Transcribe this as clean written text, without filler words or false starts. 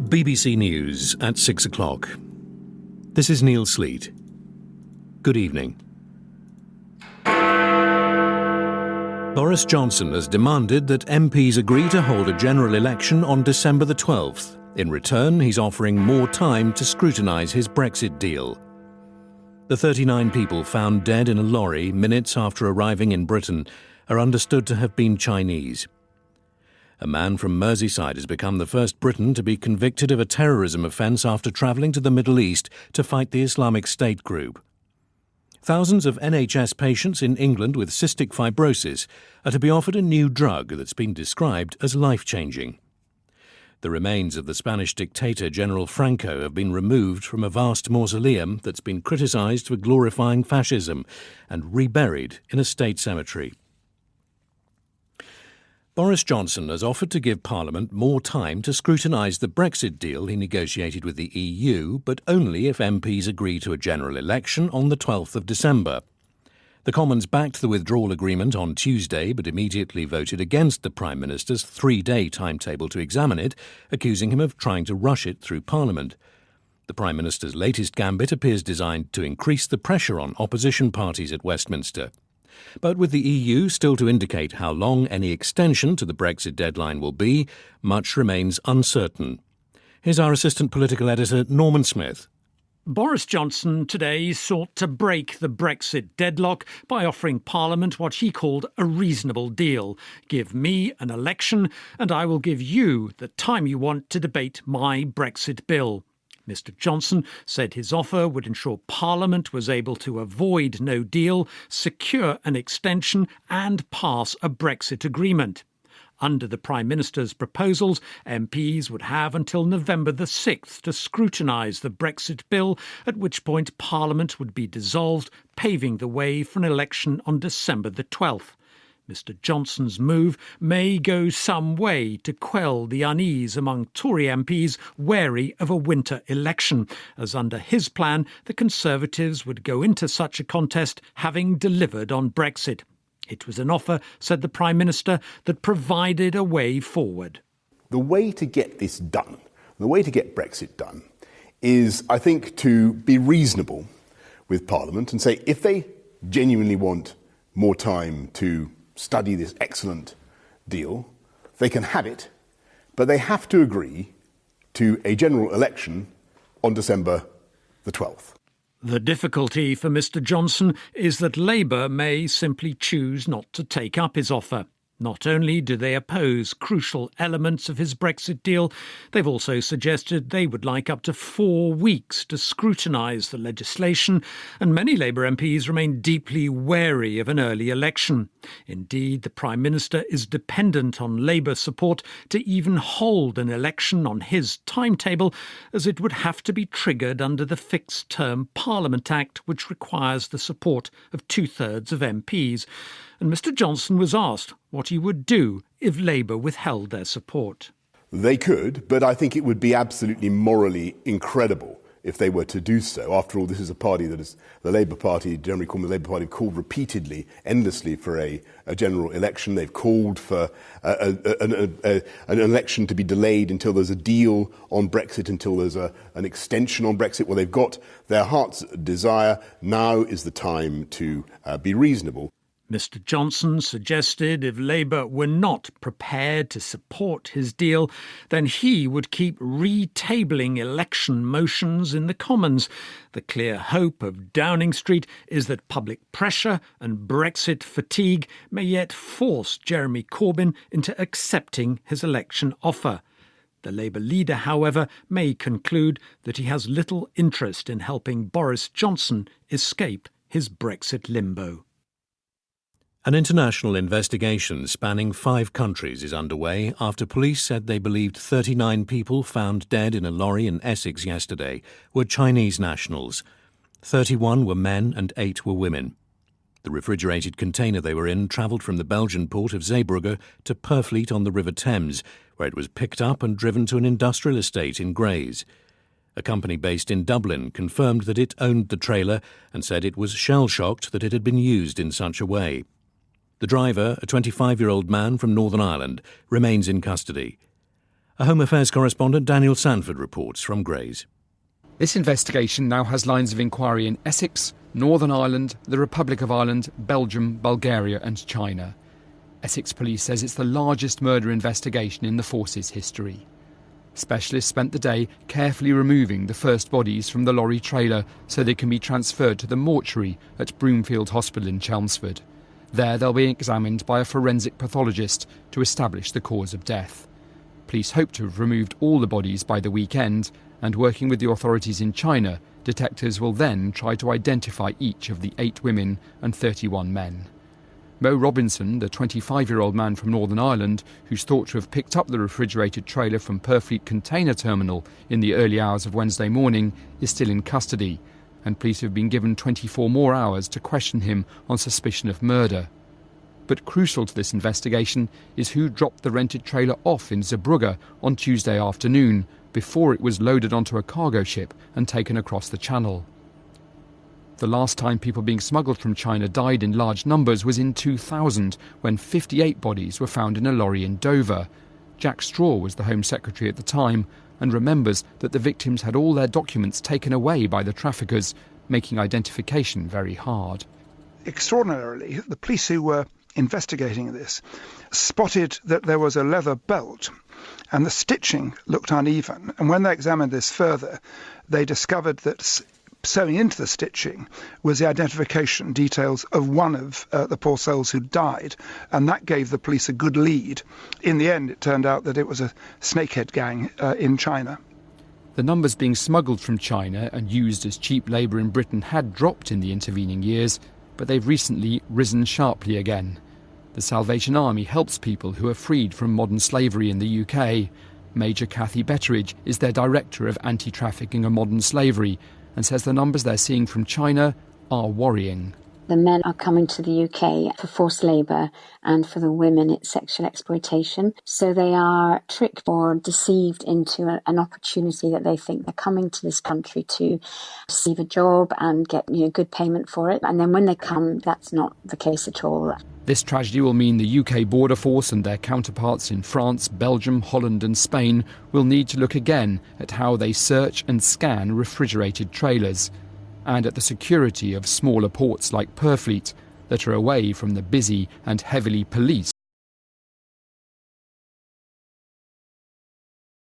BBC News at 6 o'clock. This is Neil Sleet. Good evening. Boris Johnson has demanded that MPs agree to hold a general election on December the 12th. In return, he's offering more time to scrutinise his Brexit deal. The 39 people found dead in a lorry minutes after arriving in Britain are understood to have been Chinese. A man from Merseyside has become the first Briton to be convicted of a terrorism offence after travelling to the Middle East to fight the Islamic State group. Thousands of NHS patients in England with cystic fibrosis are to be offered a new drug that's been described as life-changing. The remains of the Spanish dictator General Franco have been removed from a vast mausoleum that's been criticised for glorifying fascism and reburied in a state cemetery. Boris Johnson has offered to give Parliament more time to scrutinise the Brexit deal he negotiated with the EU, but only if MPs agree to a general election on the 12th of December. The Commons backed the withdrawal agreement on Tuesday, but immediately voted against the Prime Minister's three-day timetable to examine it, accusing him of trying to rush it through Parliament. The Prime Minister's latest gambit appears designed to increase the pressure on opposition parties at Westminster. But with the EU still to indicate how long any extension to the Brexit deadline will be, much remains uncertain. Here's our assistant political editor, Norman Smith. Boris Johnson today sought to break the Brexit deadlock by offering Parliament what he called a reasonable deal. Give me an election and I will give you the time you want to debate my Brexit bill. Mr Johnson said his offer would ensure Parliament was able to avoid no deal, secure an extension and pass a Brexit agreement. Under the Prime Minister's proposals, MPs would have until November the 6th to scrutinise the Brexit bill, at which point Parliament would be dissolved, paving the way for an election on December the 12th. Mr Johnson's move may go some way to quell the unease among Tory MPs wary of a winter election, as under his plan the Conservatives would go into such a contest having delivered on Brexit. It was an offer, said the Prime Minister, that provided a way forward. The way to get this done, the way to get Brexit done, is, I think, to be reasonable with Parliament and say if they genuinely want more time to study this excellent deal, they can have it, but they have to agree to a general election on December the 12th. The difficulty for Mr Johnson is that Labour may simply choose not to take up his offer. Not only do they oppose crucial elements of his Brexit deal, they've also suggested they would like up to 4 weeks to scrutinise the legislation, and many Labour MPs remain deeply wary of an early election. Indeed, the Prime Minister is dependent on Labour support to even hold an election on his timetable, as it would have to be triggered under the Fixed-Term Parliament Act, which requires the support of 2/3 of MPs. And Mr Johnson was asked what he would do if Labour withheld their support. They could, but I think it would be absolutely morally incredible if they were to do so. After all, this is a party that is the Labour Party, generally called the Labour Party, have called repeatedly, endlessly for a general election. They've called for an election to be delayed until there's a deal on Brexit, until there's an extension on Brexit. Well, they've got their heart's desire. Now is the time to be reasonable. Mr Johnson suggested if Labour were not prepared to support his deal, then he would keep retabling election motions in the Commons. The clear hope of Downing Street is that public pressure and Brexit fatigue may yet force Jeremy Corbyn into accepting his election offer. The Labour leader, however, may conclude that he has little interest in helping Boris Johnson escape his Brexit limbo. An international investigation spanning 5 countries is underway after police said they believed 39 people found dead in a lorry in Essex yesterday were Chinese nationals. 31 were men and 8 were women. The refrigerated container they were in travelled from the Belgian port of Zeebrugge to Purfleet on the River Thames, where it was picked up and driven to an industrial estate in Grays. A company based in Dublin confirmed that it owned the trailer and said it was shell-shocked that it had been used in such a way. The driver, a 25-year-old man from Northern Ireland, remains in custody. A Home Affairs correspondent Daniel Sanford reports from Grays. This investigation now has lines of inquiry in Essex, Northern Ireland, the Republic of Ireland, Belgium, Bulgaria and China. Essex Police says it's the largest murder investigation in the force's history. Specialists spent the day carefully removing the first bodies from the lorry trailer so they can be transferred to the mortuary at Broomfield Hospital in Chelmsford. There they'll be examined by a forensic pathologist to establish the cause of death. Police hope to have removed all the bodies by the weekend, and working with the authorities in China, detectives will then try to identify each of the 8 women and 31 men. Mo Robinson, the 25-year-old man from Northern Ireland, who's thought to have picked up the refrigerated trailer from Purfleet Container Terminal in the early hours of Wednesday morning, is still in custody, and police have been given 24 more hours to question him on suspicion of murder. But crucial to this investigation is who dropped the rented trailer off in Zeebrugge on Tuesday afternoon before it was loaded onto a cargo ship and taken across the channel. The last time people being smuggled from China died in large numbers was in 2000, when 58 bodies were found in a lorry in Dover. Jack Straw was the Home Secretary at the time and remembers that the victims had all their documents taken away by the traffickers, making identification very hard. Extraordinarily, the police who were investigating this spotted that there was a leather belt and the stitching looked uneven. And when they examined this further, they discovered that sewing into the stitching was the identification details of one of the poor souls who died, and that gave the police a good lead. In the end, it turned out that it was a snakehead gang in China. The numbers being smuggled from China and used as cheap labour in Britain had dropped in the intervening years, but they've recently risen sharply again. The Salvation Army helps people who are freed from modern slavery in the UK. Major Cathy Betteridge is their Director of Anti-Trafficking and Modern Slavery, and says the numbers they're seeing from China are worrying. The men are coming to the UK for forced labour, and for the women it's sexual exploitation. So they are tricked or deceived into an opportunity that they think they're coming to this country to receive a job and get good payment for it. And then when they come, that's not the case at all. This tragedy will mean the UK Border Force and their counterparts in France, Belgium, Holland and Spain will need to look again at how they search and scan refrigerated trailers, and at the security of smaller ports like Purfleet that are away from the busy and heavily policed